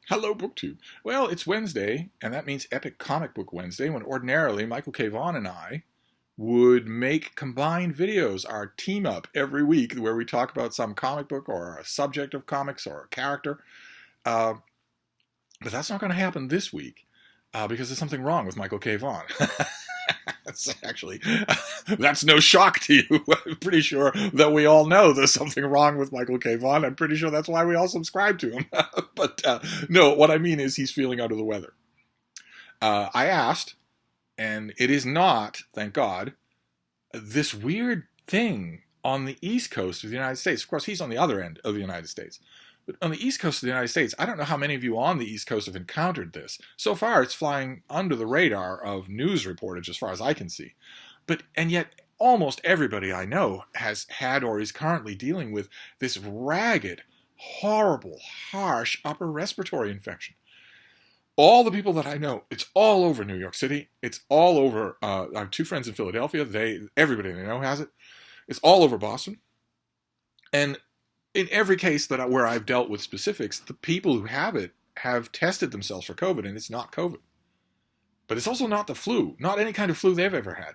Hello, BookTube. Well, it's Wednesday, and that means Epic Comic Book Wednesday, when ordinarily Michael K. Vaughan and I would make combined videos, our team up every week, where we talk about some comic book or a subject of comics or a character. Uh, but that's not going to happen this week because there's something wrong with Michael K. Vaughan. Actually, that's no shock to you. I'm pretty sure that we all know there's something wrong with Michael K. Vaughan. I'm pretty sure that's why we all subscribe to him. But no, what I mean is he's feeling under the weather. I asked, and it is not, thank God, this weird thing on the East Coast of the United States. Of course, he's on the other end of the United States. But on the East Coast of the United States, I don't know how many of you on the East Coast have encountered this. So far, it's flying under the radar of news reportage as far as I can see. And yet, almost everybody I know has had or is currently dealing with this ragged, horrible, harsh upper respiratory infection. All the people that I know, it's all over New York City. It's all over, I have two friends in Philadelphia. Everybody they know has it. It's all over Boston. And in every case where I've dealt with specifics, the people who have it have tested themselves for COVID, and it's not COVID. But it's also not the flu, not any kind of flu they've ever had.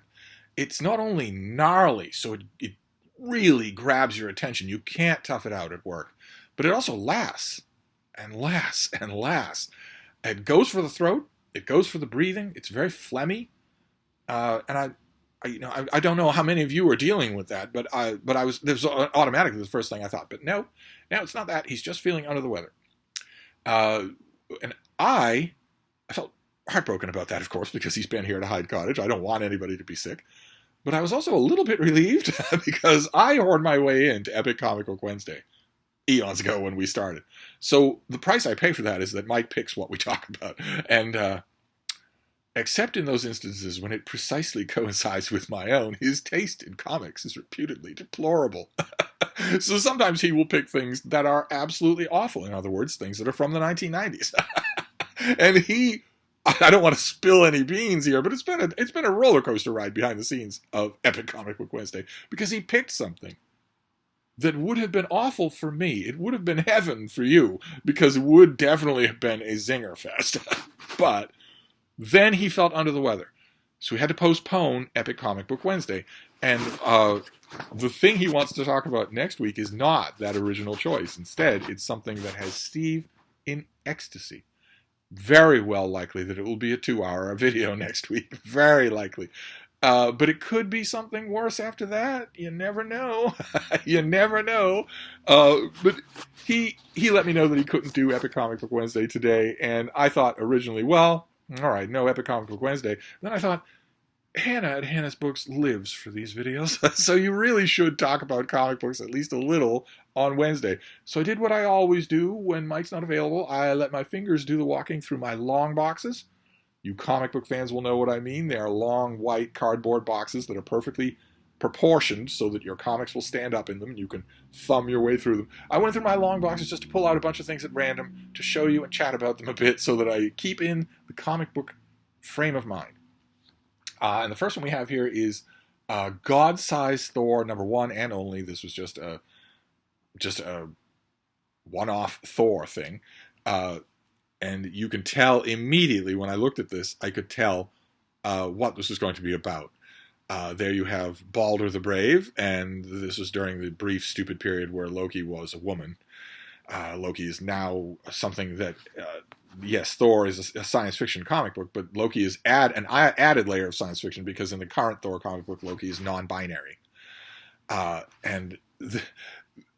It's not only gnarly, so it really grabs your attention. You can't tough it out at work. But it also lasts and lasts and lasts. It goes for the throat. It goes for the breathing. It's very phlegmy. And I don't know how many of you are dealing with that, but there's automatically the first thing I thought. But no, it's not that. He's just feeling under the weather. And I felt heartbroken about that, of course, because he's been here to Hyde Cottage. I don't want anybody to be sick. But I was also a little bit relieved because I hoard my way into Epic Comic Book Wednesday eons ago when we started. So the price I pay for that is that Mike picks what we talk about. And except in those instances when it precisely coincides with my own, his taste in comics is reputedly deplorable. So sometimes he will pick things that are absolutely awful. In other words, things that are from the 1990s. And I don't want to spill any beans here, but it's been a roller coaster ride behind the scenes of Epic Comic Book Wednesday, because he picked something that would have been awful for me. It would have been heaven for you, because it would definitely have been a zinger fest. But then he felt under the weather. So we had to postpone Epic Comic Book Wednesday. And the thing he wants to talk about next week is not that original choice. Instead, it's something that has Steve in ecstasy. Very well likely that it will be a 2-hour video next week. Very likely. But it could be something worse after that. You never know. You never know. But he let me know that he couldn't do Epic Comic Book Wednesday today. And I thought originally, well, all right, no Epic Comic Book Wednesday. Then I thought, Hannah at Hannah's Books lives for these videos. So you really should talk about comic books at least a little on Wednesday. So I did what I always do when Mike's not available. I let my fingers do the walking through my long boxes. You comic book fans will know what I mean. They are long, white cardboard boxes that are perfectly proportioned so that your comics will stand up in them and you can thumb your way through them. I went through my long boxes just to pull out a bunch of things at random to show you and chat about them a bit so that I keep in the comic book frame of mind. And the first one we have here is Godsize Thor #1 and only. This was just a one-off Thor thing. And you can tell immediately when I looked at this, I could tell what this was going to be about. There you have Balder the Brave, and this was during the brief, stupid period where Loki was a woman. Loki is now something that, yes, Thor is a science fiction comic book, but Loki is an added layer of science fiction because in the current Thor comic book, Loki is non-binary. And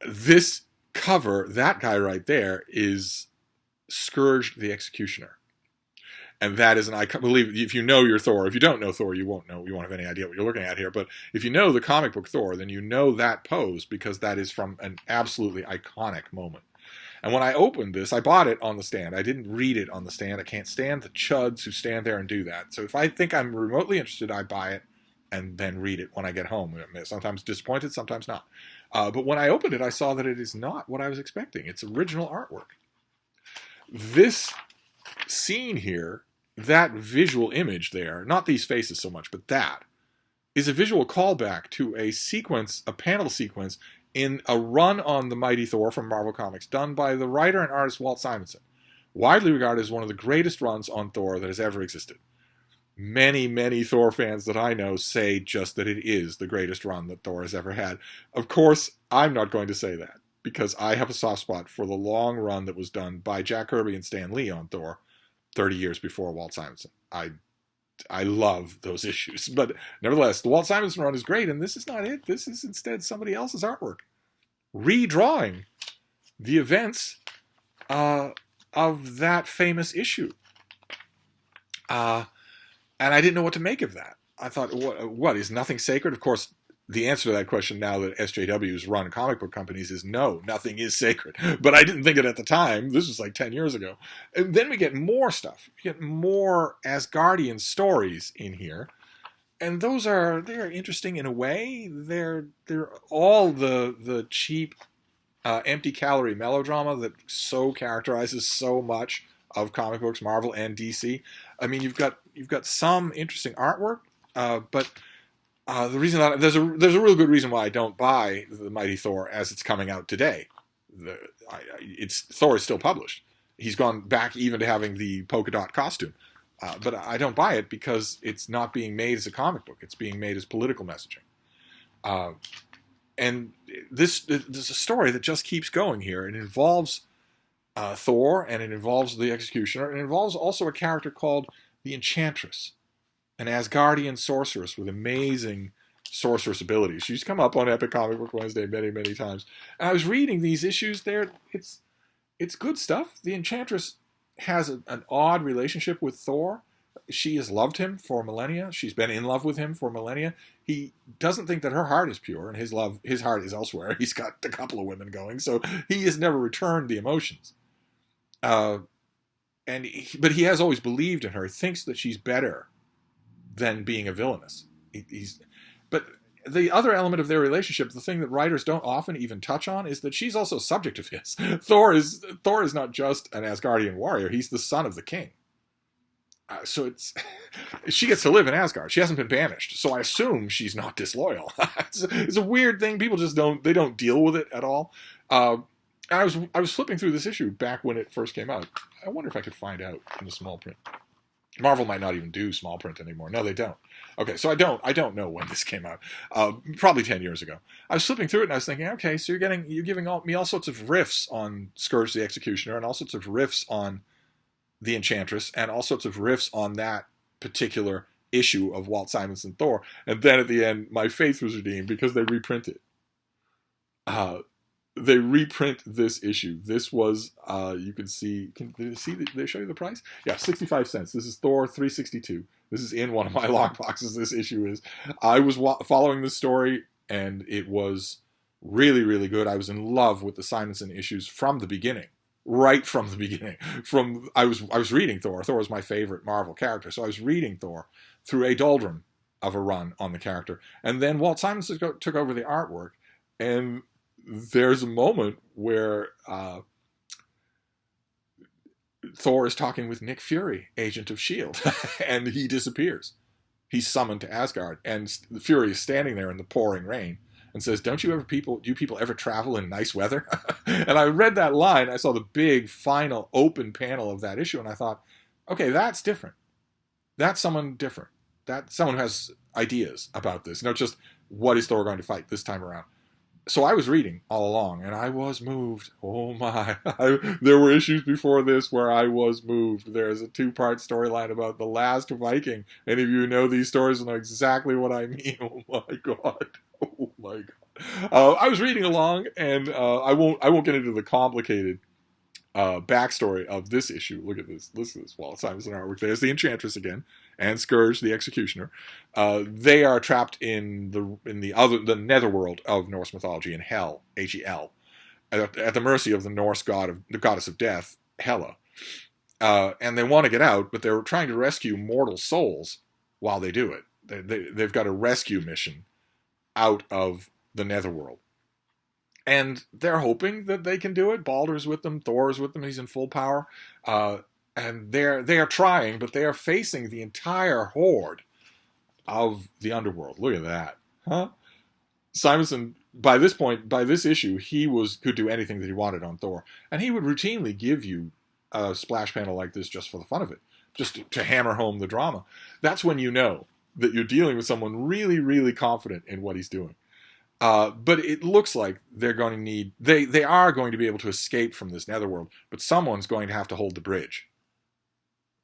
this cover, that guy right there, is Scourge the Executioner. And that is I believe, if you know your Thor, if you don't know Thor, you won't have any idea what you're looking at here. But if you know the comic book Thor, then you know that pose because that is from an absolutely iconic moment. And when I opened this, I bought it on the stand. I didn't read it on the stand. I can't stand the chuds who stand there and do that. So if I think I'm remotely interested, I buy it and then read it when I get home. Sometimes disappointed, sometimes not. But when I opened it, I saw that it is not what I was expecting. It's original artwork. This scene here, that visual image there, not these faces so much, but that, is a visual callback to a panel sequence in a run on the Mighty Thor from Marvel Comics done by the writer and artist Walt Simonson, widely regarded as one of the greatest runs on Thor that has ever existed. Many, many Thor fans that I know say just that it is the greatest run that Thor has ever had. Of course, I'm not going to say that, because I have a soft spot for the long run that was done by Jack Kirby and Stan Lee on Thor 30 years before Walt Simonson. I love those issues. But nevertheless, the Walt Simonson run is great, and this is not it. This is instead somebody else's artwork, redrawing the events of that famous issue. And I didn't know what to make of that. I thought, what is nothing sacred? Of course, the answer to that question now that SJWs run comic book companies is no, nothing is sacred. But I didn't think it at the time. This was like 10 years ago. And then we get more stuff. We get more Asgardian stories in here. And they're interesting in a way. They're all the cheap, empty calorie melodrama that so characterizes so much of comic books, Marvel and DC. I mean, you've got some interesting artwork, but the reason that there's a real good reason why I don't buy the Mighty Thor as it's coming out today. Thor is still published. He's gone back even to having the polka dot costume, but I don't buy it because it's not being made as a comic book. It's being made as political messaging. And this is a story that just keeps going here. It involves Thor, and it involves the Executioner. It involves also a character called the Enchantress, an Asgardian sorceress with amazing sorceress abilities. She's come up on Epic Comic Book Wednesday many, many times. And I was reading these issues there. It's good stuff. The Enchantress has an odd relationship with Thor. She has loved him for millennia. She's been in love with him for millennia. He doesn't think that her heart is pure, and his heart is elsewhere. He's got a couple of women going, so he has never returned the emotions. But he has always believed in her. He thinks that she's better than being a villainess. But the other element of their relationship, the thing that writers don't often even touch on, is that she's also a subject of his. Thor is not just an Asgardian warrior. He's the son of the king. So she gets to live in Asgard. She hasn't been banished. So I assume she's not disloyal. It's a weird thing. People just don't deal with it at all. I was flipping through this issue back when it first came out. I wonder if I could find out in the small print. Marvel might not even do small print anymore. No, they don't. Okay, so I don't know when this came out. Probably 10 years ago. I was flipping through it and I was thinking, okay, so you're giving me all sorts of riffs on Scourge the Executioner, and all sorts of riffs on the Enchantress, and all sorts of riffs on that particular issue of Walt Simonson Thor. And then at the end, my faith was redeemed because they reprint it. They reprint this issue. This was, you can see, they show you the price? Yeah, 65 cents. This is Thor 362. This is in one of my lock boxes, this issue is. I was following this story, and it was really, really good. I was in love with the Simonson issues from the beginning. Right from the beginning. I was reading Thor. Thor was my favorite Marvel character, so I was reading Thor through a doldrum of a run on the character. And then Walt Simonson took over the artwork, and there's a moment where Thor is talking with Nick Fury, agent of S.H.I.E.L.D., and he disappears. He's summoned to Asgard, and Fury is standing there in the pouring rain and says, do people ever travel in nice weather? And I read that line, I saw the big final open panel of that issue, and I thought, okay, that's different. That's someone different. That's someone who has ideas about this, not just what is Thor going to fight this time around. So I was reading all along, and I was moved. Oh my. There were issues before this where I was moved. There's a 2-part storyline about the last Viking. Any of you who know these stories will know exactly what I mean. Oh my God. Oh my God. I was reading along, and I won't get into the complicated backstory of this issue. Look at this. This is Walt Simonson artwork. There's the Enchantress again, and Scourge the Executioner. They are trapped in the netherworld of Norse mythology, in Hel, Hel, at the mercy of the Norse goddess of death, Hela. And they want to get out, but they're trying to rescue mortal souls while they do it. They've got a rescue mission out of the netherworld. And they're hoping that they can do it. Baldur's with them. Thor's with them. He's in full power. And they are trying, but they are facing the entire horde of the underworld. Look at that. Huh? Simonson, by this issue, he could do anything that he wanted on Thor. And he would routinely give you a splash panel like this just for the fun of it, just to hammer home the drama, that's when you know that you're dealing with someone really, really confident in what he's doing. But it looks like they're going to need, they are going to be able to escape from this netherworld, but someone's going to have to hold the bridge.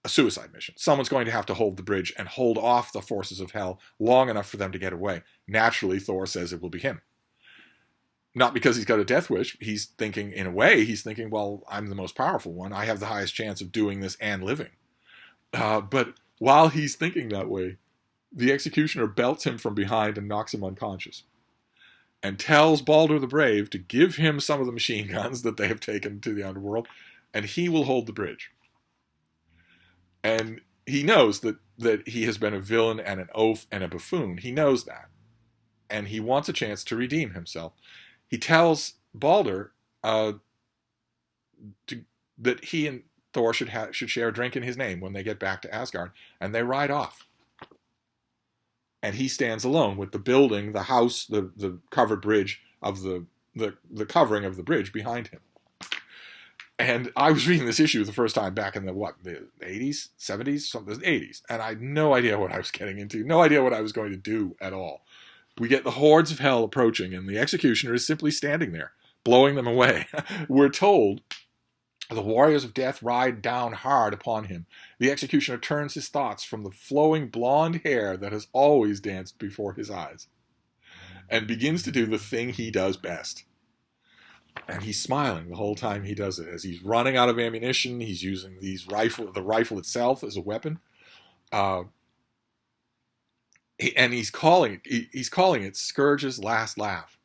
A suicide mission. Someone's going to have to hold the bridge and hold off the forces of hell long enough for them to get away. Naturally, Thor says it will be him. Not because he's got a death wish. He's thinking, in a way, well, I'm the most powerful one. I have the highest chance of doing this and living. But while he's thinking that way, the executioner belts him from behind and knocks him unconscious. And tells Balder the Brave to give him some of the machine guns that they have taken to the underworld, and he will hold the bridge. And he knows that he has been a villain and an oaf and a buffoon. He knows that. And he wants a chance to redeem himself. He tells Balder that he and Thor should share a drink in his name when they get back to Asgard, and they ride off. And he stands alone with the building, the house, the covered bridge of the covering of the bridge behind him. And I was reading this issue the first time back in the 80s, 70s, something, 80s, and I had no idea what I was getting into, no idea what I was going to do at all. We get the hordes of hell approaching, and the executioner is simply standing there, blowing them away. We're told the warriors of death ride down hard upon him. The executioner turns his thoughts from the flowing blonde hair that has always danced before his eyes, and begins to do the thing he does best. And he's smiling the whole time he does it. As he's running out of ammunition, he's using the rifle itself as a weapon. And he's calling it Scourge's last laugh.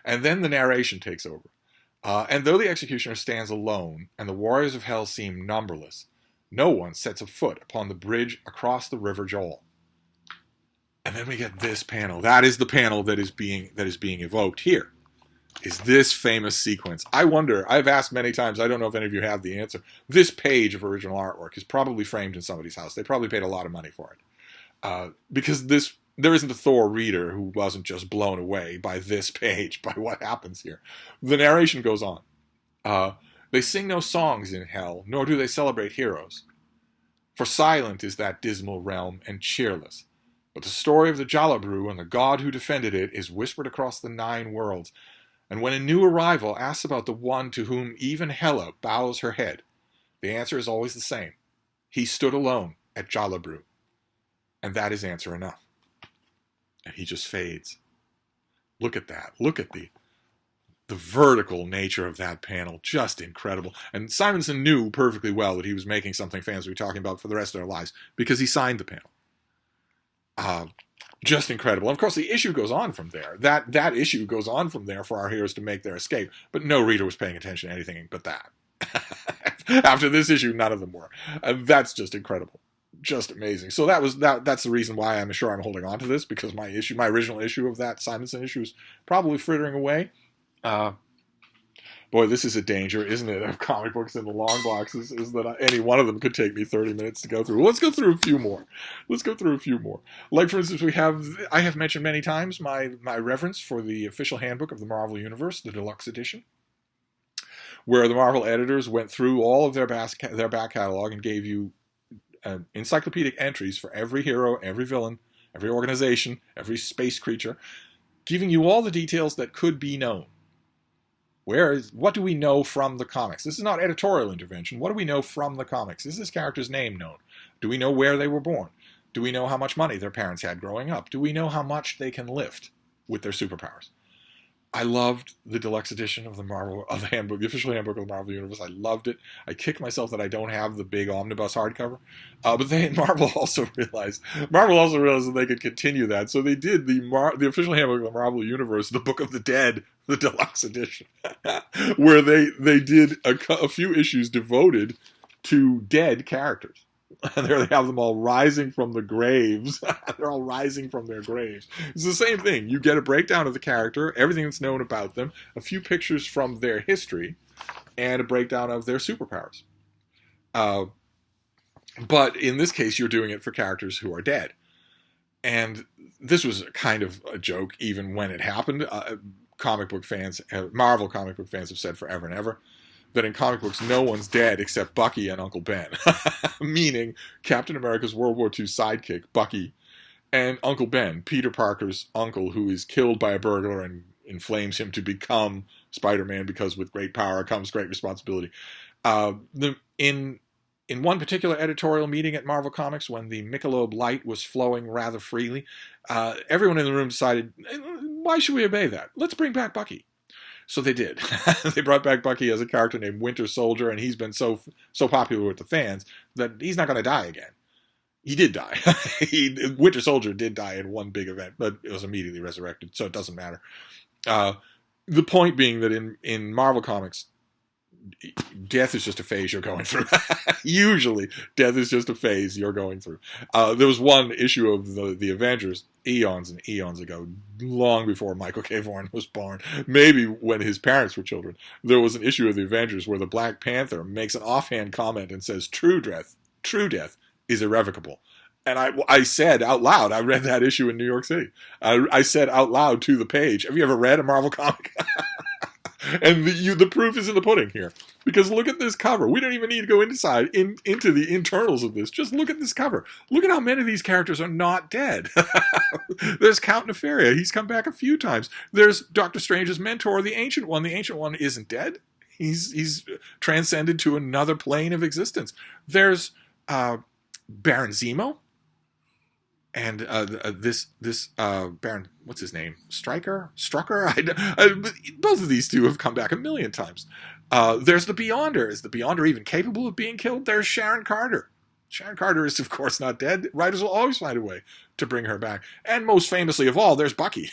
And then the narration takes over. And though the executioner stands alone, and the warriors of hell seem numberless, no one sets a foot upon the bridge across the River Joel. And then we get this panel. That is the panel that is being evoked here. Is this famous sequence. I wonder, I've asked many times, I don't know if any of you have the answer. This page of original artwork is probably framed in somebody's house. They probably paid a lot of money for it. Because there isn't a Thor reader who wasn't just blown away by this page, by what happens here. The narration goes on. They sing no songs in hell, nor do they celebrate heroes. For silent is that dismal realm, and cheerless. But the story of the Jalabru and the god who defended it is whispered across the 9 worlds. And when a new arrival asks about the one to whom even Hela bows her head, the answer is always the same. He stood alone at Jalabru. And that is answer enough. And he just fades. Look at that. Look at the vertical nature of that panel. Just incredible. And Simonson knew perfectly well that he was making something fans would be talking about for the rest of their lives, because he signed the panel. Just incredible. And of course, the issue goes on from there. That issue goes on from there for our heroes to make their escape. But no reader was paying attention to anything but that. After this issue, none of them were. And that's just incredible. Just amazing. So that's the reason why I'm sure I'm holding on to this, because my original issue of that Simonson issue is probably frittering away. Boy, this is a danger, isn't it, of comic books in the long boxes, is that any one of them could take me 30 minutes to go through. Well, let's go through a few more. Like, for instance, I have mentioned many times my reverence for the official handbook of the Marvel Universe, the deluxe edition, where the Marvel editors went through all of their back catalog and gave you encyclopedic entries for every hero, every villain, every organization, every space creature, giving you all the details that could be known. What do we know from the comics? This is not editorial intervention. What do we know from the comics? Is this character's name known? Do we know where they were born? Do we know how much money their parents had growing up? Do we know how much they can lift with their superpowers? I loved the deluxe edition of the handbook, the official handbook of the Marvel Universe. I loved it. I kick myself that I don't have the big omnibus hardcover. But Marvel also realized that they could continue that. So they did the official handbook of the Marvel Universe, the Book of the Dead, the deluxe edition, where they did a few issues devoted to dead characters. And there they have them all rising from the graves. They're all rising from their graves. It's the same thing. You get a breakdown of the character, everything that's known about them, a few pictures from their history, and a breakdown of their superpowers. But in this case, you're doing it for characters who are dead. And this was kind of a joke even when it happened. Marvel comic book fans have said forever and ever that in comic books no one's dead except Bucky and Uncle Ben. Meaning Captain America's World War II sidekick, Bucky, and Uncle Ben, Peter Parker's uncle, who is killed by a burglar and inflames him to become Spider-Man, because with great power comes great responsibility. In one particular editorial meeting at Marvel Comics, when the Michelob Light was flowing rather freely, everyone in the room decided, why should we obey that? Let's bring back Bucky. So they did. They brought back Bucky as a character named Winter Soldier, and he's been so popular with the fans that he's not going to die again. He did die. Winter Soldier did die in one big event, but it was immediately resurrected, so it doesn't matter. The point being that in Marvel Comics, death is just a phase you're going through. Usually, death is just a phase you're going through. There was one issue of the Avengers eons and eons ago, long before Michael K. Vaughan was born, maybe when his parents were children. There was an issue of the Avengers where the Black Panther makes an offhand comment and says, true death is irrevocable. And I said out loud, I read that issue in New York City. I said out loud to the page, have you ever read a Marvel comic? And the proof is in the pudding here. Because look at this cover. We don't even need to go into the internals of this. Just look at this cover. Look at how many of these characters are not dead. There's Count Nefaria. He's come back a few times. There's Doctor Strange's mentor, the Ancient One. The Ancient One isn't dead. He's transcended to another plane of existence. There's Baron Zemo. And this Baron, what's his name? Strucker? Both of these two have come back a million times. There's the Beyonder. Is the Beyonder even capable of being killed? There's Sharon Carter. Sharon Carter is, of course, not dead. Writers will always find a way to bring her back. And most famously of all, there's Bucky,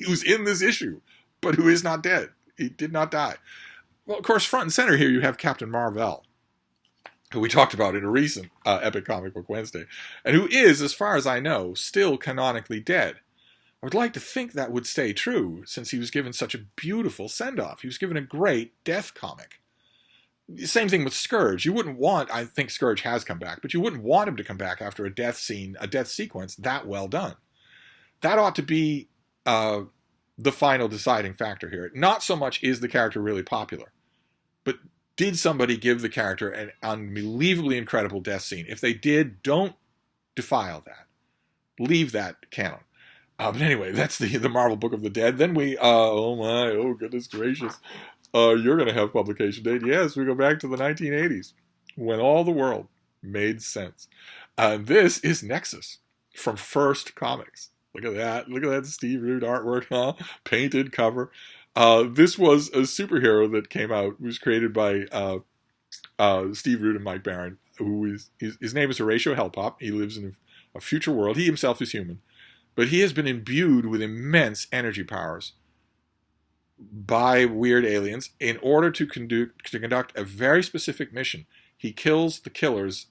who's in this issue, but who is not dead. He did not die. Well, of course, front and center here you have Captain Marvel, who we talked about in a recent Epic Comic Book Wednesday, and who is, as far as I know, still canonically dead. I would like to think that would stay true, since he was given such a beautiful send-off. He was given a great death comic. Same thing with Scourge. You wouldn't want, I think Scourge has come back, but you wouldn't want him to come back after a death scene, a death sequence that well done. That ought to be the final deciding factor here. Not so much is the character really popular, but did somebody give the character an unbelievably incredible death scene? If they did, don't defile that. Leave that canon. But anyway, that's the Marvel Book of the Dead. Then oh goodness gracious. You're going to have publication date. Yes, we go back to the 1980s, when all the world made sense. This is Nexus from First Comics. Look at that. Look at that Steve Root artwork, huh? Painted cover. This was a superhero that came out. It was created by Steve Root and Mike Baron, his name is Horatio Hellpop. He lives in a future world. He himself is human, but he has been imbued with immense energy powers by weird aliens in order to conduct a very specific mission. He kills the killers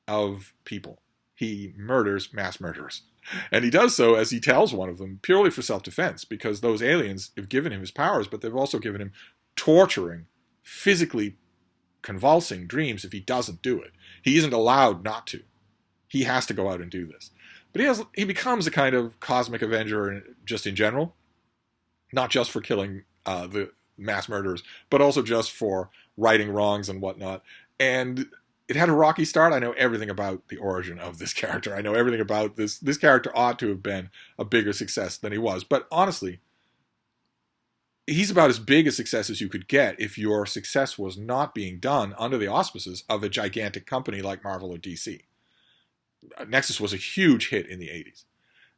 of people. He murders mass murderers. And he does so, as he tells one of them, purely for self-defense, because those aliens have given him his powers, but they've also given him torturing, physically convulsing dreams if he doesn't do it. He isn't allowed not to. He has to go out and do this. But he becomes a kind of cosmic Avenger just in general, not just for killing the mass murderers, but also just for righting wrongs and whatnot. And it had a rocky start. I know everything about the origin of this character. I know everything about this. This character ought to have been a bigger success than he was. But honestly, he's about as big a success as you could get if your success was not being done under the auspices of a gigantic company like Marvel or DC. Nexus was a huge hit in the 80s.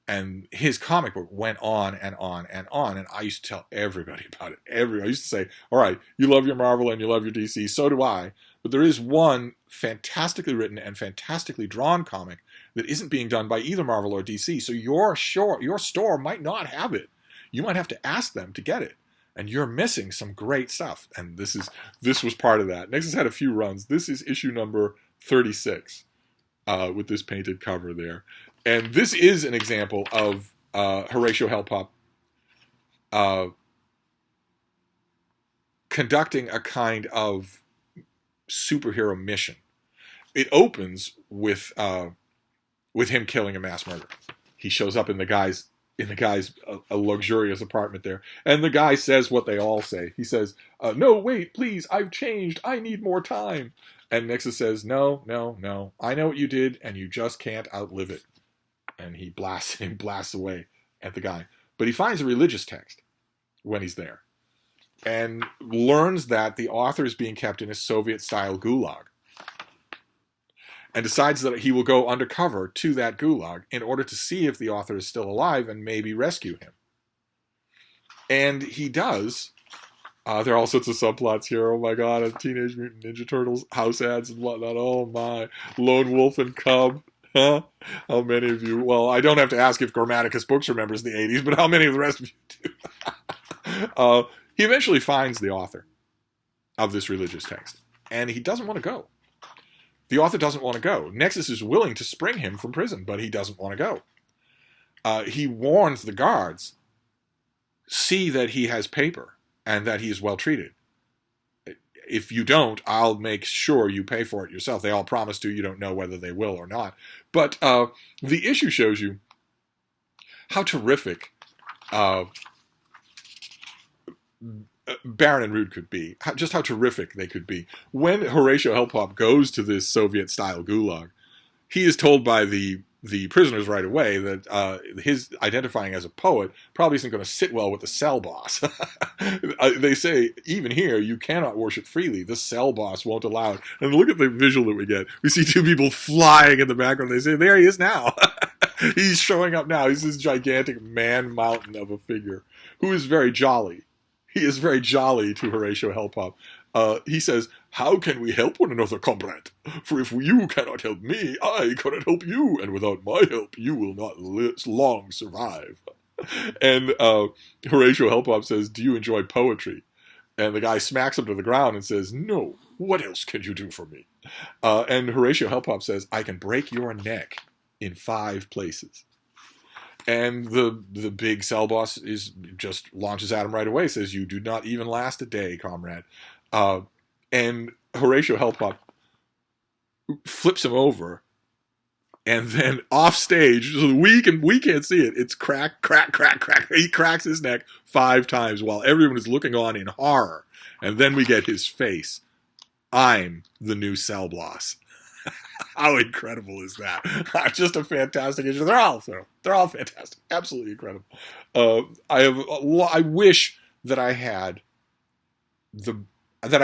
And his comic book went on and on and on. And I used to tell everybody about it. I used to say, all right, you love your Marvel and you love your DC. So do I. But there is one fantastically written and fantastically drawn comic that isn't being done by either Marvel or DC. So your store might not have it. You might have to ask them to get it. And you're missing some great stuff. And this was part of that. Nexus had a few runs. This is issue number 36 with this painted cover there. And this is an example of Horatio Hellpop conducting a kind of superhero mission. It opens with him killing a mass murderer. He shows up in the guy's in the guy's a luxurious apartment there. And the guy says what they all say. He says, no, wait, please, I've changed. I need more time. And Nexus says, no, no, no. I know what you did, and you just can't outlive it. And he blasts away at the guy. But he finds a religious text when he's there and learns that the author is being kept in a Soviet-style gulag, and decides that he will go undercover to that gulag in order to see if the author is still alive and maybe rescue him. And he does. There are all sorts of subplots here. Oh my god, Teenage Mutant Ninja Turtles house ads and whatnot. Oh my. Lone Wolf and Cub. Huh? How many of you? Well, I don't have to ask if Grammaticus Books remembers the 80s, but how many of the rest of you do? He eventually finds the author of this religious text, and he doesn't want to go. The author doesn't want to go. Nexus is willing to spring him from prison, but he doesn't want to go. He warns the guards, see that he has paper and that he is well treated. If you don't, I'll make sure you pay for it yourself. They all promise to. You don't know whether they will or not. But the issue shows you how terrific Baron and Rude could be, just how terrific they could be. When Horatio Hellpop goes to this Soviet-style gulag, he is told by the prisoners right away that his identifying as a poet probably isn't going to sit well with the cell boss. They say, even here, you cannot worship freely. The cell boss won't allow it. And look at the visual that we get. We see two people flying in the background. They say, there he is now. He's showing up now. He's this gigantic man mountain of a figure who is very jolly. He is very jolly to Horatio Hellpop. He says, how can we help one another, comrade? For if you cannot help me, I cannot help you, and without my help, you will not long survive. And Horatio Hellpop says, do you enjoy poetry? And the guy smacks him to the ground and says, no, what else can you do for me? And Horatio Hellpop says, I can break your neck in 5 places. And the big cell boss just launches at him right away, says, you do not even last a day, comrade. And Horatio Hellpop flips him over, and then off stage, so we can't see it, it's crack, crack, crack, crack. He cracks his neck 5 times while everyone is looking on in horror. And then we get his face. I'm the new cell boss. How incredible is that? Just a fantastic issue. They're all fantastic. Absolutely incredible. I wish that I'd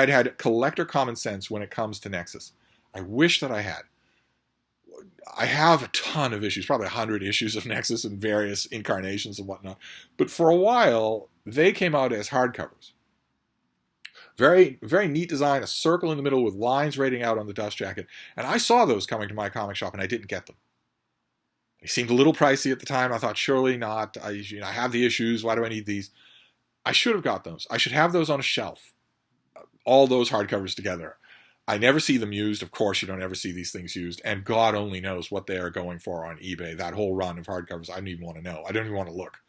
had collector common sense when it comes to Nexus. I wish that I had. I have a ton of issues, probably 100 issues of Nexus in various incarnations and whatnot. But for a while, they came out as hardcovers. Very, very neat design, a circle in the middle with lines rating out on the dust jacket. And I saw those coming to my comic shop, and I didn't get them. They seemed a little pricey at the time. I thought, surely not. I have the issues. Why do I need these? I should have got those. I should have those on a shelf. All those hardcovers together. I never see them used. Of course, you don't ever see these things used. And God only knows what they are going for on eBay. That whole run of hardcovers, I don't even want to know. I don't even want to look.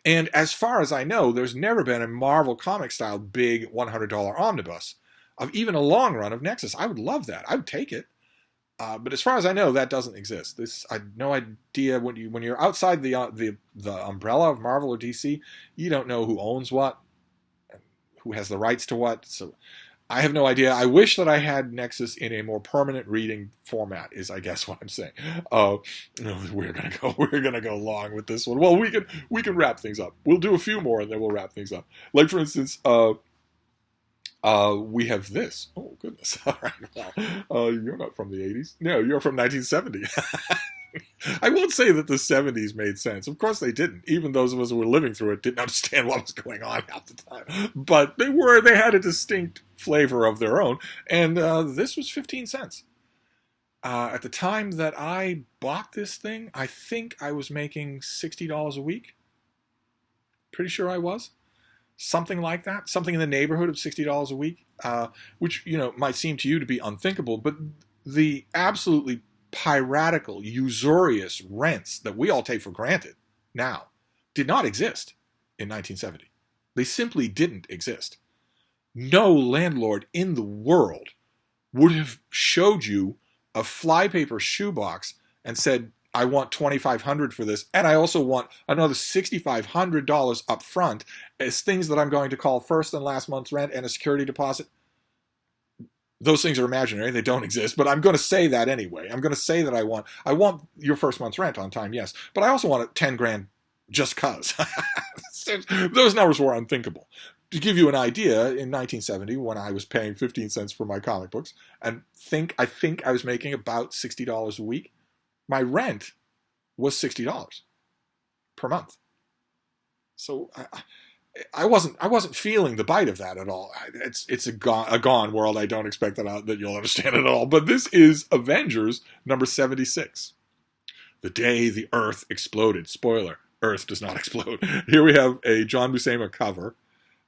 And as far as I know, there's never been a Marvel comic-style big $100 omnibus of even a long run of Nexus. I would love that. I would take it. But as far as I know, that doesn't exist. I have no idea when you're outside the umbrella of Marvel or DC, you don't know who owns what, who has the rights to what. So I have no idea. I wish that I had Nexus in a more permanent reading format, is I guess what I'm saying. We're gonna go long with this one. Well, we can wrap things up. We'll do a few more and then we'll wrap things up. Like for instance, we have this. Oh goodness! All right. Well, you're not from the '80s. No, you're from 1970. I won't say that the 70s made sense. Of course they didn't. Even those of us who were living through it didn't understand what was going on half the time. But they had a distinct flavor of their own. And this was 15 cents. At the time that I bought this thing, I think I was making $60 a week. Pretty sure I was. Something like that. Something in the neighborhood of $60 a week. Which, might seem to you to be unthinkable. But the absolutely piratical, usurious rents that we all take for granted now did not exist in 1970. They simply didn't exist. No landlord in the world would have showed you a flypaper shoebox and said, I want $2,500 for this, and I also want another $6,500 up front as things that I'm going to call first and last month's rent and a security deposit. Those things are imaginary; they don't exist. But I'm going to say that anyway. I'm going to say that I want your first month's rent on time, yes, but I also want $10,000 just cause. Those numbers were unthinkable. To give you an idea, in 1970, when I was paying 15 cents for my comic books, and I think I was making about $60 a week, my rent was $60 per month. So I wasn't feeling the bite of that at all. It's a gone world. I don't expect that you'll understand it at all. But this is Avengers number 76. The day the Earth exploded. Spoiler: Earth does not explode. Here we have a John Buscema cover.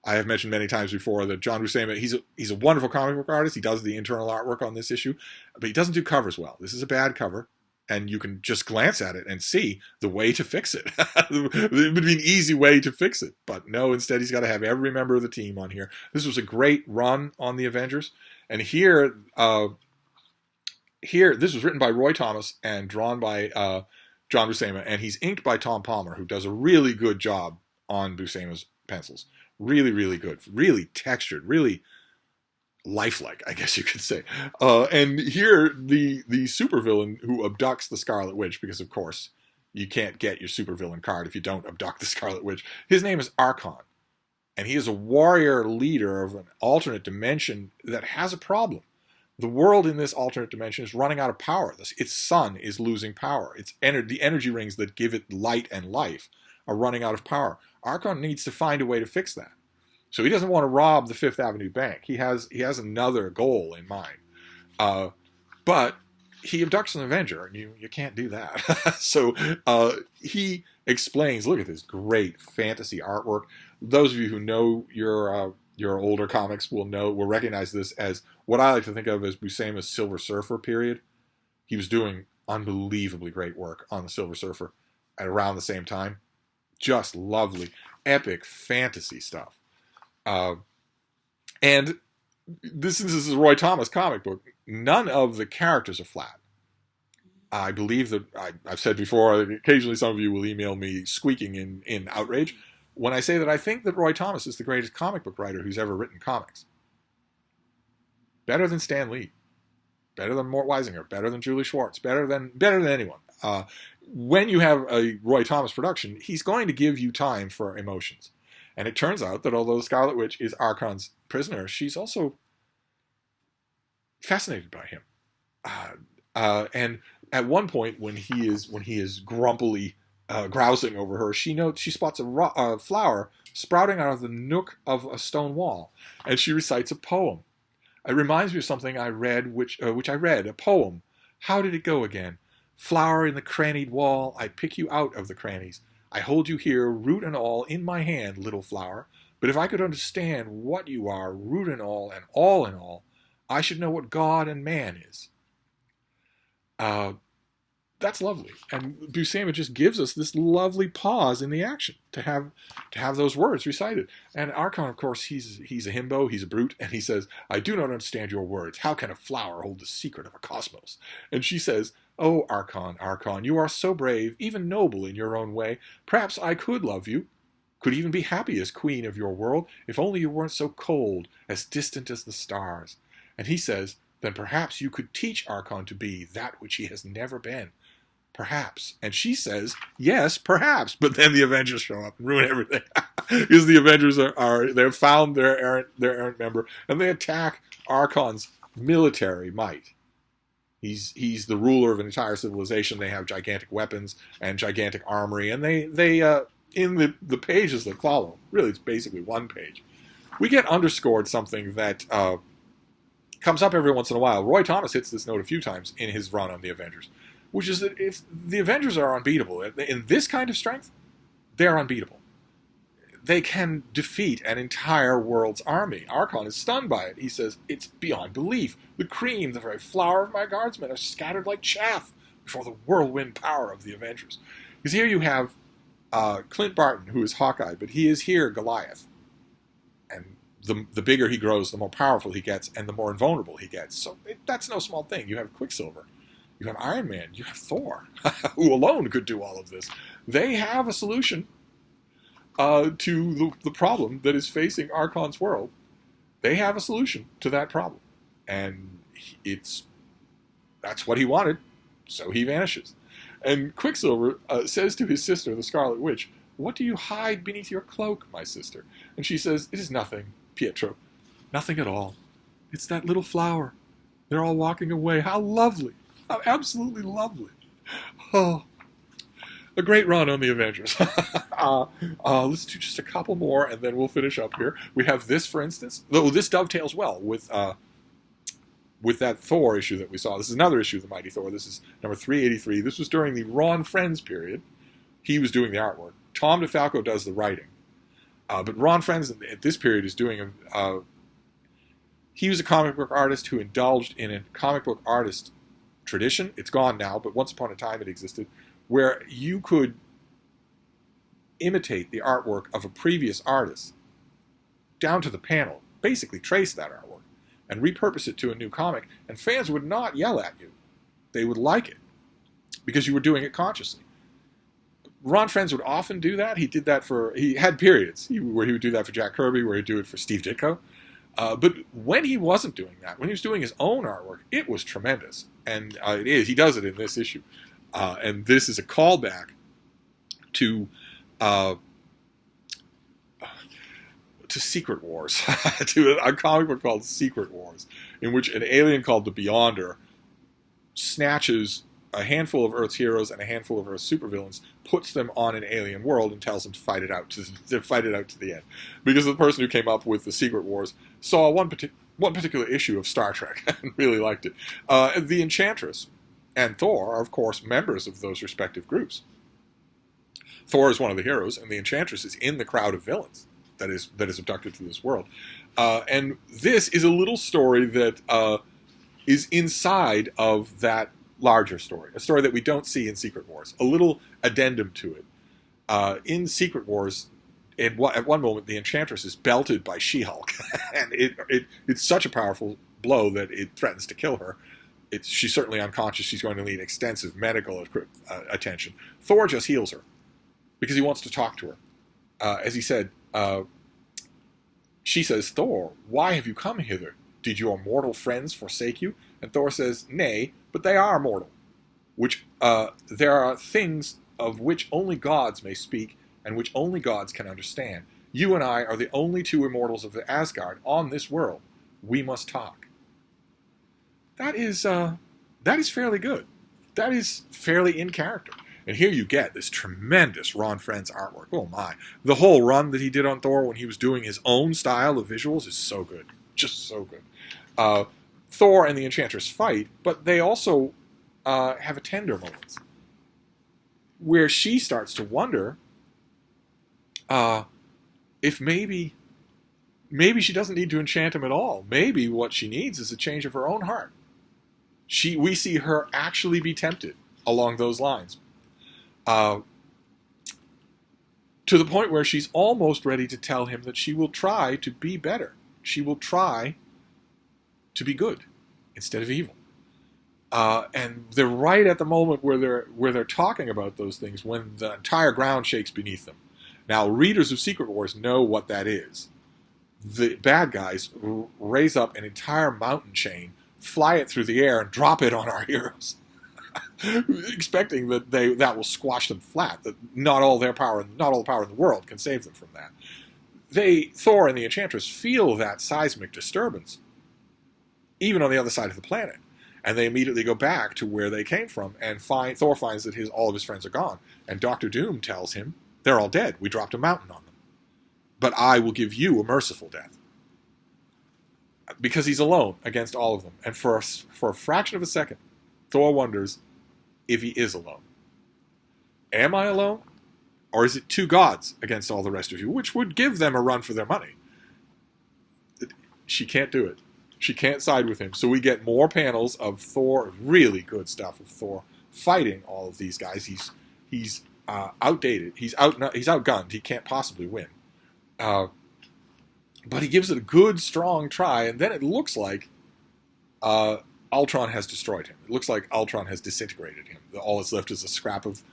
I have mentioned many times before that John Buscema, he's a wonderful comic book artist. He does the internal artwork on this issue, but he doesn't do covers well. This is a bad cover, and you can just glance at it and see the way to fix it. It would be an easy way to fix it, but no, instead he's got to have every member of the team on here. This was a great run on the Avengers, and here this was written by Roy Thomas and drawn by John Buscema, and he's inked by Tom Palmer, who does a really good job on Buscema's pencils. Really, really good. Really textured. Really lifelike, I guess you could say. And here, the supervillain who abducts the Scarlet Witch, because of course you can't get your supervillain card if you don't abduct the Scarlet Witch. His name is Archon, and he is a warrior leader of an alternate dimension that has a problem. The world in this alternate dimension is running out of power. Its sun is losing power. The energy rings that give it light and life are running out of power. Archon needs to find a way to fix that. So he doesn't want to rob the Fifth Avenue Bank. He has another goal in mind. But he abducts an Avenger, and you can't do that. So he explains, look at this great fantasy artwork. Those of you who know your older comics will recognize this as what I like to think of as Buscema's Silver Surfer period. He was doing unbelievably great work on the Silver Surfer at around the same time. Just lovely, epic fantasy stuff. And this is a Roy Thomas comic book. None of the characters are flat. I believe that I've said before, occasionally some of you will email me squeaking in outrage when I say that I think that Roy Thomas is the greatest comic book writer who's ever written comics. Better than Stan Lee. Better than Mort Weisinger. Better than Julie Schwartz. Better than anyone. When you have a Roy Thomas production, he's going to give you time for emotions. And it turns out that although the Scarlet Witch is Archon's prisoner, she's also fascinated by him. And at one point, when he is grumpily grousing over her, she spots a flower sprouting out of the nook of a stone wall, and she recites a poem. It reminds me of something I read, which I read, a poem. How did it go again? Flower in the crannied wall, I pick you out of the crannies. I hold you here, root and all, in my hand, little flower. But if I could understand what you are, root and all in all, I should know what God and man is. That's lovely. And Buscema just gives us this lovely pause in the action to have those words recited. And Archon, of course, he's a himbo, he's a brute, and he says, I do not understand your words. How can a flower hold the secret of a cosmos? And she says, oh, Archon, Archon, you are so brave, even noble in your own way. Perhaps I could love you, could even be happy as queen of your world, if only you weren't so cold, as distant as the stars. And he says, then perhaps you could teach Archon to be that which he has never been. Perhaps. And she says, yes, perhaps. But then the Avengers show up and ruin everything. Because the Avengers they've found their errant member, and they attack Archon's military might. He's the ruler of an entire civilization. They have gigantic weapons and gigantic armory, and they in the pages that follow, really it's basically one page, we get underscored something that comes up every once in a while. Roy Thomas hits this note a few times in his run on the Avengers, which is that if the Avengers are unbeatable, in this kind of strength, they're unbeatable. They can defeat an entire world's army. Archon is stunned by it. He says, it's beyond belief. The cream, the very flower of my guardsmen, are scattered like chaff before the whirlwind power of the Avengers. Because here you have Clint Barton, who is Hawkeye, but he is here Goliath. And the bigger he grows, the more powerful he gets, and the more invulnerable he gets. So that's no small thing. You have Quicksilver. You have Iron Man. You have Thor, who alone could do all of this. They have a solution to the problem that is facing Archon's world. They have a solution to that problem. And that's what he wanted, so he vanishes. And Quicksilver says to his sister, the Scarlet Witch, "What do you hide beneath your cloak, my sister?" And she says, "It is nothing, Pietro. Nothing at all. It's that little flower. They're all walking away. How lovely. How absolutely lovely." Oh, a great run on the Avengers. Let's do just a couple more, and then we'll finish up here. We have this, for instance. Though this dovetails well with that Thor issue that we saw. This is another issue of the Mighty Thor. This is number 383. This was during the Ron Frenz period. He was doing the artwork. Tom DeFalco does the writing. But Ron Frenz at this period is doing he was a comic book artist who indulged in a comic book artist tradition. It's gone now, but once upon a time it existed, where you could imitate the artwork of a previous artist down to the panel, basically trace that artwork, and repurpose it to a new comic, and fans would not yell at you. They would like it, because you were doing it consciously. Ron Frenz would often do that. He had periods where he would do that for Jack Kirby, where he'd do it for Steve Ditko. But when he wasn't doing that, when he was doing his own artwork, it was tremendous. And it is. He does it in this issue. And this is a callback to Secret Wars, to a comic book called Secret Wars, in which an alien called the Beyonder snatches a handful of Earth's heroes and a handful of Earth's supervillains, puts them on an alien world, and tells them to fight it out to the end. Because the person who came up with the Secret Wars saw one particular issue of Star Trek and really liked it. The Enchantress and Thor are, of course, members of those respective groups. Thor is one of the heroes, and the Enchantress is in the crowd of villains that is abducted to this world. And this is a little story that is inside of that larger story, a story that we don't see in Secret Wars, a little addendum to it. In Secret Wars, at one moment, the Enchantress is belted by She-Hulk, and it's such a powerful blow that it threatens to kill her. She's certainly unconscious. She's going to need extensive medical attention. Thor just heals her because he wants to talk to her. As he said, she says, "Thor, why have you come hither? Did your mortal friends forsake you?" And Thor says, "Nay, but they are mortal, which there are things of which only gods may speak, and which only gods can understand. You and I are the only two immortals of the Asgard on this world. We must talk." That is fairly good. That is fairly in character. And here you get this tremendous Ron Frenz artwork. Oh my. The whole run that he did on Thor when he was doing his own style of visuals is so good. Just so good. Thor and the Enchantress fight, but they also have a tender moment where she starts to wonder if maybe she doesn't need to enchant him at all. Maybe what she needs is a change of her own heart. We see her actually be tempted along those lines. To the point where she's almost ready to tell him that she will try to be better. She will try to be good instead of evil. And they're right at the moment where they're talking about those things when the entire ground shakes beneath them. Now, readers of Secret Wars know what that is. The bad guys raise up an entire mountain chain, fly it through the air, and drop it on our heroes. Expecting that that will squash them flat, that not all the power in the world can save them from that. Thor and the Enchantress feel that seismic disturbance, even on the other side of the planet, and they immediately go back to where they came from, and Thor finds that all of his friends are gone, and Doctor Doom tells him, "They're all dead. We dropped a mountain on them. But I will give you a merciful death." Because he's alone against all of them, and for a fraction of a second, Thor wonders if he is alone. Am I alone? Or is it two gods against all the rest of you, which would give them a run for their money? She can't do it. She can't side with him. So we get more panels of Thor, really good stuff of Thor fighting all of these guys. He's outdated. He's outgunned. He can't possibly win. But he gives it a good, strong try, and then it looks like Ultron has destroyed him. It looks like Ultron has disintegrated him. All that's left is a scrap of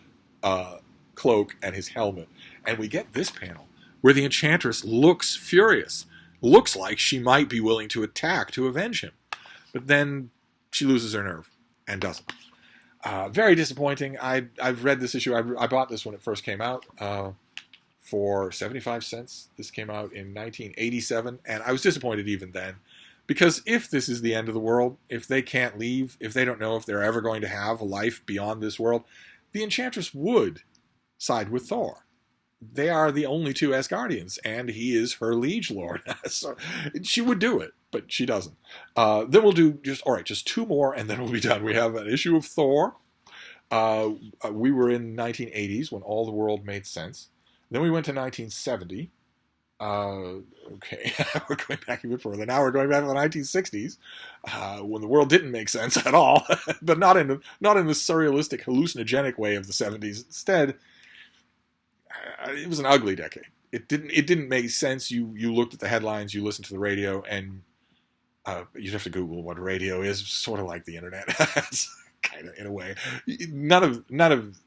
cloak and his helmet. And we get this panel where the Enchantress looks furious. Looks like she might be willing to attack to avenge him. But then she loses her nerve and doesn't. Very disappointing. I've read this issue. I bought this when it first came out for 75 cents. This came out in 1987, and I was disappointed even then. Because if this is the end of the world, if they can't leave, if they don't know if they're ever going to have a life beyond this world, the Enchantress would side with Thor. They are the only two Asgardians, and he is her liege lord. So she would do it, but she doesn't. Then we'll do just two more, and then we'll be done. We have an issue of Thor. We were in 1980s when all the world made sense. Then we went to 1970. Okay, we're going back even further. Now we're going back to the 1960s, when the world didn't make sense at all, but not in the surrealistic, hallucinogenic way of the 70s. Instead, it was an ugly decade. It didn't make sense. You looked at the headlines, you listened to the radio, and you'd have to Google what radio is. Sort of like the internet, kind of in a way. None of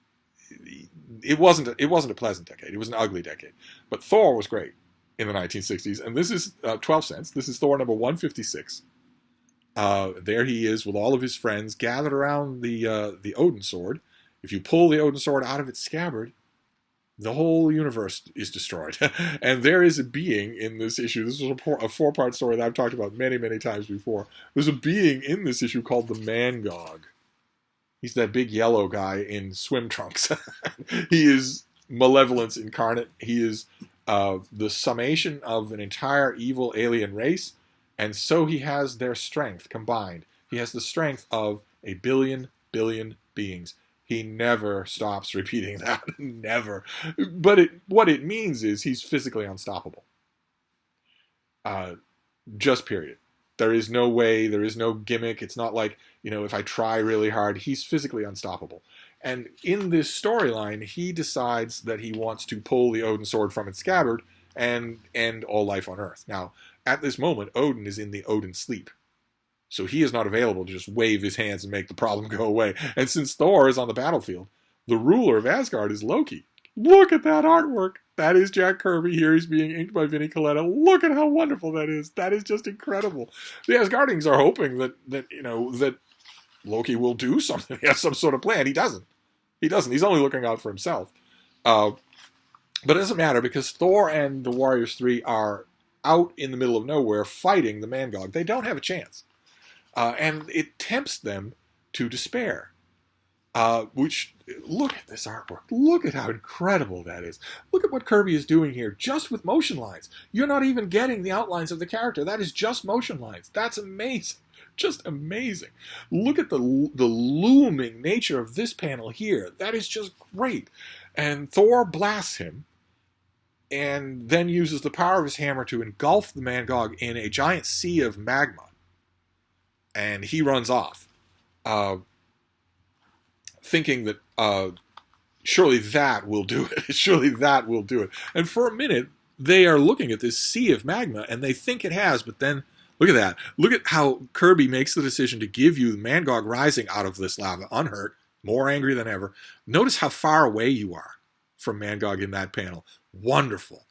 it wasn't a pleasant decade. It was an ugly decade. But Thor was great in the 1960s, and this is 12 cents. This is Thor number 156. There he is with all of his friends gathered around the Odin sword. If you pull the Odin sword out of its scabbard, the whole universe is destroyed. And there is a being in this issue. This is a four-part story that I've talked about many, many times before. There's a being in this issue called the Mangog. He's that big yellow guy in swim trunks. He is malevolence incarnate. He is the summation of an entire evil alien race, and so he has their strength combined. He has the strength of a billion beings. He never stops repeating that. Never. But what it means is he's physically unstoppable. Just period. There is no way, there is no gimmick. It's not like, if I try really hard, he's physically unstoppable. And in this storyline, he decides that he wants to pull the Odin sword from its scabbard and end all life on Earth. Now, at this moment, Odin is in the Odin sleep. So he is not available to just wave his hands and make the problem go away. And since Thor is on the battlefield, the ruler of Asgard is Loki. Look at that artwork. That is Jack Kirby. Here he's being inked by Vinnie Coletta. Look at how wonderful that is. That is just incredible. The Asgardians are hoping that Loki will do something. He has some sort of plan. He doesn't. He's only looking out for himself. But it doesn't matter because Thor and the Warriors 3 are out in the middle of nowhere fighting the Mangog. They don't have a chance. And it tempts them to despair. Which, look at this artwork. Look at how incredible that is. Look at what Kirby is doing here, just with motion lines. You're not even getting the outlines of the character. That is just motion lines. That's amazing. Just amazing. Look at the looming nature of this panel here. That is just great. And Thor blasts him, and then uses the power of his hammer to engulf the Mangog in a giant sea of magma. And he runs off. Thinking that surely that will do it. Surely that will do it. And for a minute, they are looking at this sea of magma, and they think it has, but then, look at that. Look at how Kirby makes the decision to give you the Mangog rising out of this lava unhurt, more angry than ever. Notice how far away you are from Mangog in that panel. Wonderful.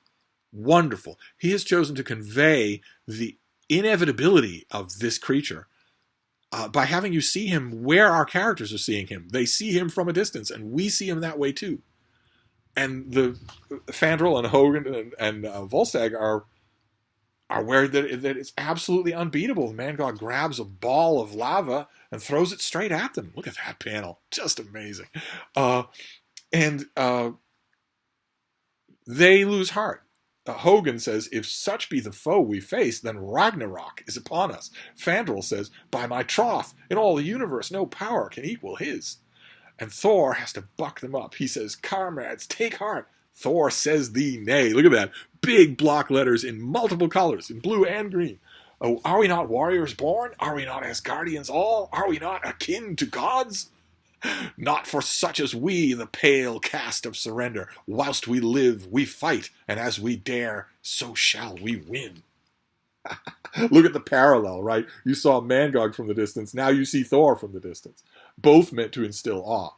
Wonderful. He has chosen to convey the inevitability of this creature by having you see him where our characters are seeing him. They see him from a distance, and we see him that way too. And the Fandral and Hogan and Volstagg are where that it's absolutely unbeatable. The Mangog grabs a ball of lava and throws it straight at them. Look at that panel. Just amazing. And they lose heart. Hogan says, if such be the foe we face, then Ragnarok is upon us. Fandral says, by my troth, in all the universe no power can equal his. And Thor has to buck them up. He says, comrades, take heart. Thor says thee nay. Look at that. Big block letters in multiple colors, in blue and green. Oh, are we not warriors born? Are we not Asgardians all? Are we not akin to gods? Not for such as we, the pale cast of surrender. Whilst we live, we fight, and as we dare, so shall we win. Look at the parallel, right? You saw Mangog from the distance. Now you see Thor from the distance. Both meant to instill awe.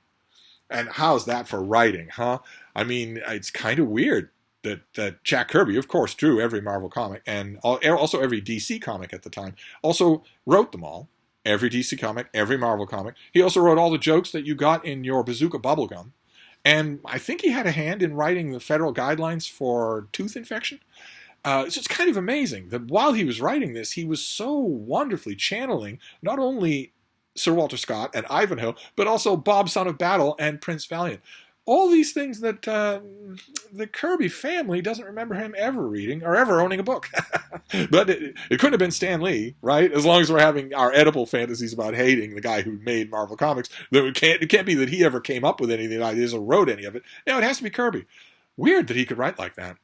And how's that for writing, huh? I mean, it's kind of weird that Jack Kirby, of course, drew every Marvel comic and also every DC comic at the time. Also wrote them all. Every DC comic, every Marvel comic. He also wrote all the jokes that you got in your Bazooka bubblegum. And I think he had a hand in writing the federal guidelines for tooth infection. So it's kind of amazing that while he was writing this, he was so wonderfully channeling not only Sir Walter Scott and Ivanhoe, but also Bob, Son of Battle, and Prince Valiant. All these things that the Kirby family doesn't remember him ever reading or ever owning a book. But it couldn't have been Stan Lee, right? As long as we're having our Oedipal fantasies about hating the guy who made Marvel Comics, it can't be that he ever came up with any of the ideas or wrote any of it. No, it has to be Kirby. Weird that he could write like that.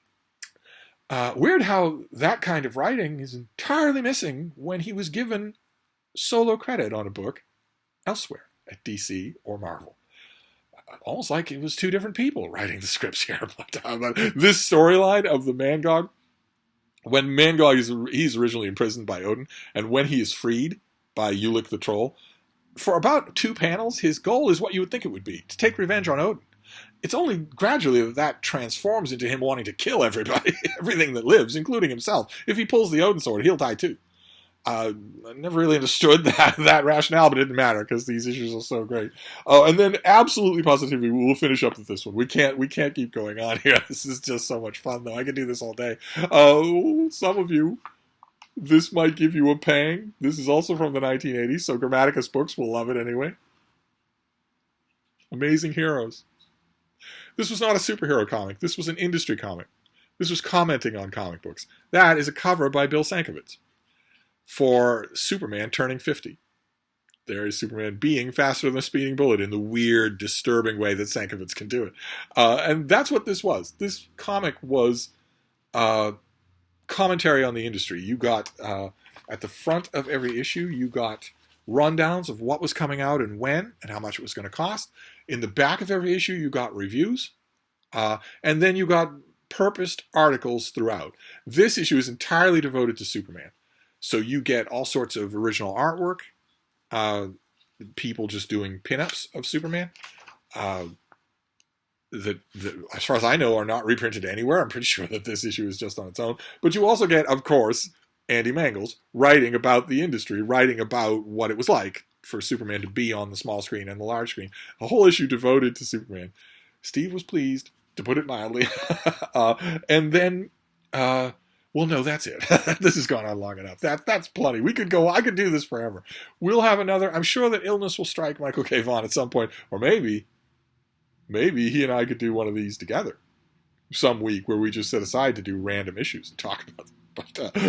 Weird how that kind of writing is entirely missing when he was given solo credit on a book elsewhere at DC or Marvel. Almost like it was two different people writing the scripts here. But this storyline of the Mangog, when Mangog he's originally imprisoned by Odin, and when he is freed by Ulik the Troll, for about 2 panels, his goal is what you would think it would be, to take revenge on Odin. It's only gradually that transforms into him wanting to kill everybody, everything that lives, including himself. If he pulls the Odin sword, he'll die too. I never really understood that rationale, but it didn't matter because these issues are so great. Oh, and then absolutely positively, we'll finish up with this one. We can't keep going on here. This is just so much fun, though. I could do this all day. Some of you, this might give you a pang. This is also from the 1980s, so Grammaticus Books will love it anyway. Amazing Heroes. This was not a superhero comic. This was an industry comic. This was commenting on comic books. That is a cover by Bill Sienkiewicz for Superman turning 50. There is Superman being faster than a speeding bullet in the weird, disturbing way that Sienkiewicz can do it. And that's what this was. This comic was commentary on the industry. You got, at the front of every issue, you got rundowns of what was coming out and when and how much it was going to cost. In the back of every issue, you got reviews. And then you got purposed articles throughout. This issue is entirely devoted to Superman. So you get all sorts of original artwork, people just doing pinups of Superman, that, as far as I know, are not reprinted anywhere. I'm pretty sure that this issue is just on its own. But you also get, of course, Andy Mangels writing about the industry, writing about what it was like for Superman to be on the small screen and the large screen. A whole issue devoted to Superman. Steve was pleased, to put it mildly. And then... well, no, that's it. This has gone on long enough. That's plenty. I could do this forever. We'll have another. I'm sure that illness will strike Michael K. Vaughan at some point. Or maybe he and I could do one of these together some week where we just set aside to do random issues and talk about them.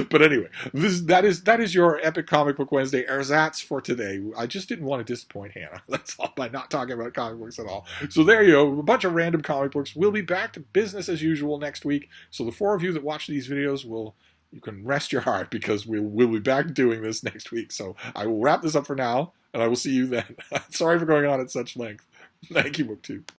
But anyway, that is your Epic Comic Book Wednesday ersatz for today. I just didn't want to disappoint Hannah. That's all, by not talking about comic books at all. So there you go, a bunch of random comic books. We'll be back to business as usual next week. So the 4 of you that watch these videos you can rest your heart because we'll be back doing this next week. So I will wrap this up for now, and I will see you then. Sorry for going on at such length. Thank you, BookTube.